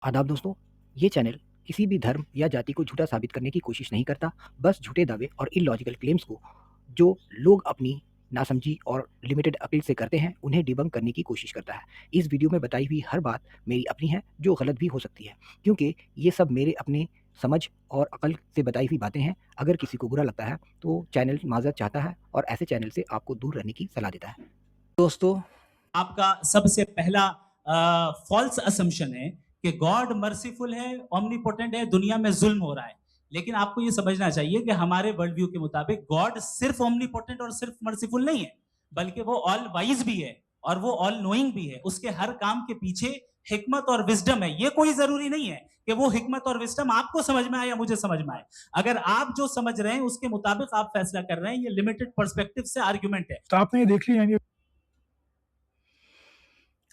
आदाब दोस्तों, ये चैनल किसी भी धर्म या जाति को झूठा साबित करने की कोशिश नहीं करता, बस झूठे दावे और इलॉजिकल क्लेम्स को जो लोग अपनी नासमझी और लिमिटेड अक्ल से करते हैं, उन्हें डिबंक करने की कोशिश करता है। इस वीडियो में बताई हुई हर बात मेरी अपनी है, जो गलत भी हो सकती है, क्योंकि ये सब मेरे अपने समझ और अक्ल से बताई हुई बातें हैं। अगर किसी को बुरा लगता है, तो चैनल माज़रत चाहता है और ऐसे चैनल से आपको दूर रहने की सलाह देता है। दोस्तों, आपका सबसे पहला फॉल्स असम्पशन है कि गॉड मर्सीफुल है, ओमनीपोटेंट है, दुनिया में जुल्म हो रहा है। लेकिन आपको ये समझना चाहिए कि हमारे वर्ल्ड व्यू के मुताबिक गॉड सिर्फ ओमनीपोटेंट और सिर्फ मर्सीफुल नहीं है, बल्कि वो ऑल वाइज भी है और वो ऑल नोइंग भी है। उसके हर काम के पीछे हिकमत और विजडम है। ये कोई जरूरी नहीं है कि वो हिकमत और विजडम आपको समझ में आए या मुझे समझ में आए। अगर आप जो समझ रहे हैं उसके मुताबिक आप फैसला कर रहे हैं, ये लिमिटेड पर्सपेक्टिव से आर्ग्यूमेंट है। तो आपने ये देख लिया यानी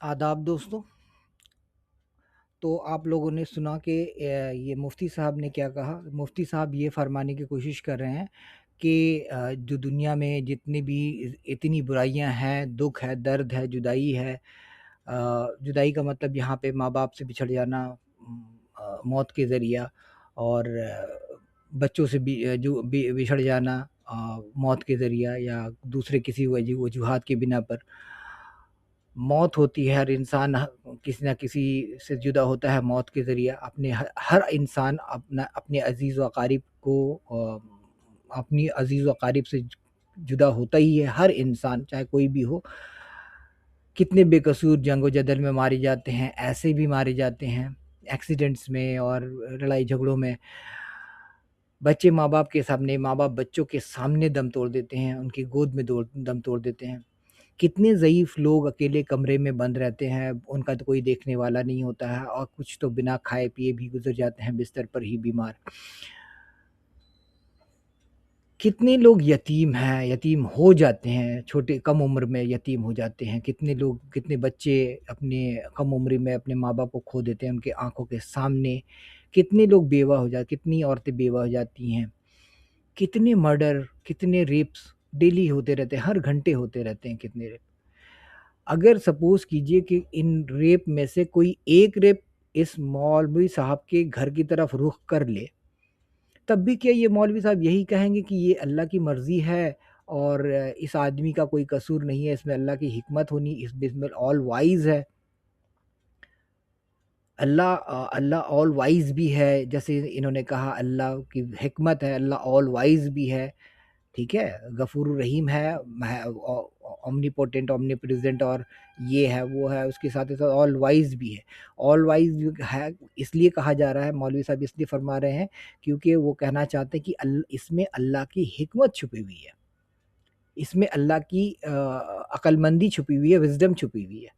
आदाब दोस्तों। तो आप लोगों ने सुना कि ये मुफ्ती साहब ने क्या कहा। मुफ्ती साहब ये फरमाने की कोशिश कर रहे हैं कि जो दुनिया में जितनी भी इतनी बुराइयां हैं, दुख है, दर्द है, जुदाई है। जुदाई का मतलब यहाँ पे माँ बाप से बिछड़ जाना, मौत के ज़रिया, और बच्चों से भी जो बिछड़ जाना, मौत के ज़रिया या दूसरे किसी वजूहात की बिना पर मौत होती है। हर इंसान किसी न किसी से जुदा होता है मौत के ज़रिए। अपने हर इंसान अपने अज़ीज़ व अक़ारिब को अपनी अज़ीज़ व अक़ारिब से जुदा होता ही है। हर इंसान, चाहे कोई भी हो, कितने बेकसूर जंग व जदल में मारे जाते हैं, ऐसे भी मारे जाते हैं, एक्सीडेंट्स में और लड़ाई झगड़ों में। बच्चे माँ बाप के सामने, माँ बाप बच्चों के सामने दम तोड़ देते हैं, उनकी गोद में दम तोड़ देते हैं। कितने ज़ईफ़ लोग अकेले कमरे में बंद रहते हैं, उनका तो कोई देखने वाला नहीं होता है, और कुछ तो बिना खाए पिए भी गुज़र जाते हैं बिस्तर पर ही बीमार। कितने लोग यतीम हैं, यतीम हो जाते हैं, छोटे कम उम्र में यतीम हो जाते हैं। कितने लोग, कितने बच्चे अपने कम उम्र में अपने माँ-बाप को खो देते हैं उनके आँखों के सामने। कितने लोग बेवा हो जाते, कितनी औरतें बेवा हो जाती हैं। कितने मर्डर, कितने रेप्स डेली होते रहते हैं, हर घंटे होते रहते हैं कितने रेप। अगर सपोज़ कीजिए कि इन रेप में से कोई एक रेप इस मौलवी साहब के घर की तरफ रुख कर ले, तब भी क्या ये मौलवी साहब यही कहेंगे कि ये अल्लाह की मर्ज़ी है और इस आदमी का कोई कसूर नहीं है, इसमें अल्लाह की हिकमत होनी, इसमें ऑल वाइज़ है। अल्लाह ऑल वाइज़ भी है, जैसे इन्होंने कहा अल्लाह की हिकमत है, अल्लाह ऑल वाइज़ भी है। ठीक है, गफूर रहीम है, ओमनीपोटेंट, ओमनीप्रेजेंट, और ये है, वो है, उसके साथ ही साथ ऑल वाइज भी है। ऑल वाइज है इसलिए कहा जा रहा है, मौलवी साहब इसलिए फरमा रहे हैं क्योंकि वो कहना चाहते हैं कि इसमें अल्लाह की हिकमत छुपी हुई है, इसमें अल्लाह की अक्लमंदी छुपी हुई है, विजडम छुपी हुई है।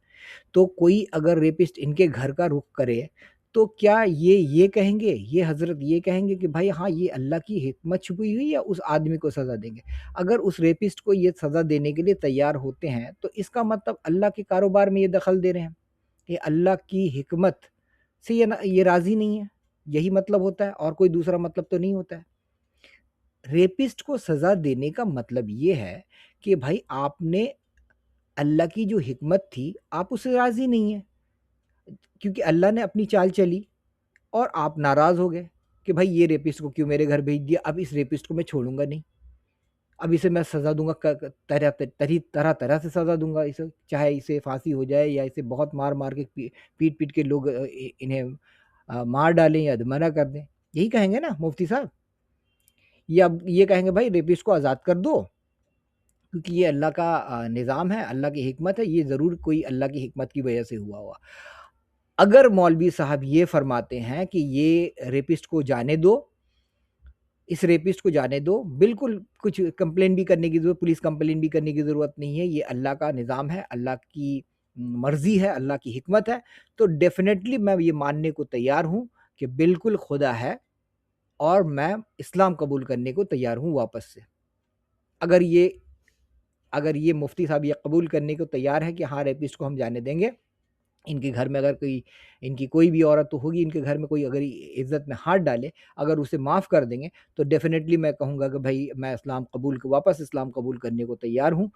तो कोई अगर रेपिस्ट इनके घर का रुख करे, तो क्या ये कहेंगे, ये हज़रत ये कहेंगे कि भाई हाँ, ये अल्लाह की हिकमत छुपी हुई है, या उस आदमी को सज़ा देंगे? अगर उस रेपिस्ट को ये सज़ा देने के लिए तैयार होते हैं, तो इसका मतलब अल्लाह के कारोबार में ये दखल दे रहे हैं। ये अल्लाह की हिकमत से ये राज़ी नहीं है, यही मतलब होता है, और कोई दूसरा मतलब तो नहीं होता है। रेपिस्ट को सज़ा देने का मतलब ये है कि भाई आपने अल्लाह की जो हिकमत थी, आप उससे राज़ी नहीं हैं, क्योंकि अल्लाह ने अपनी चाल चली और आप नाराज़ हो गए कि भाई ये रेपिस्ट को क्यों मेरे घर भेज दिया, अब इस रेपिस्ट को मैं छोड़ूँगा नहीं। अब इसे मैं सज़ा दूँगा, तरह-तरह से सज़ा दूँगा इसे, चाहे इसे फांसी हो जाए या इसे बहुत मार-मार के पीट-पीट के लोग इन्हें मार डालें या अधमरा कर दें। यही कहेंगे ना मुफ्ती साहब? या अब ये कहेंगे भाई रेपिस्ट को आज़ाद कर दो, क्योंकि ये अल्लाह का निज़ाम है, अल्लाह की हिकमत है, ये ज़रूर कोई अल्लाह की हिकमत की वजह से हुआ होगा। अगर मौलवी साहब ये फरमाते हैं कि ये रेपिस्ट को जाने दो, इस रेपिस्ट को जाने दो, बिल्कुल कुछ कंप्लेन भी करने की ज़रूरत, पुलिस कंप्लेन भी करने की ज़रूरत नहीं है, ये अल्लाह का निज़ाम है, अल्लाह की मर्ज़ी है, अल्लाह की हिकमत है, तो डेफ़िनेटली मैं ये मानने को तैयार हूँ कि बिल्कुल खुदा है, और मैं इस्लाम कबूल करने को तैयार हूँ वापस से। अगर ये मुफ्ती साहब ये कबूल करने को तैयार है कि हाँ, रेपिस्ट को हम जाने देंगे, इनके घर में अगर इनकी कोई भी औरत तो होगी, इनके घर में कोई अगर इज़्ज़त में हाथ डाले, अगर उसे माफ़ कर देंगे, तो डेफ़िनेटली मैं कहूँगा कि भाई मैं वापस इस्लाम कबूल करने को तैयार हूँ,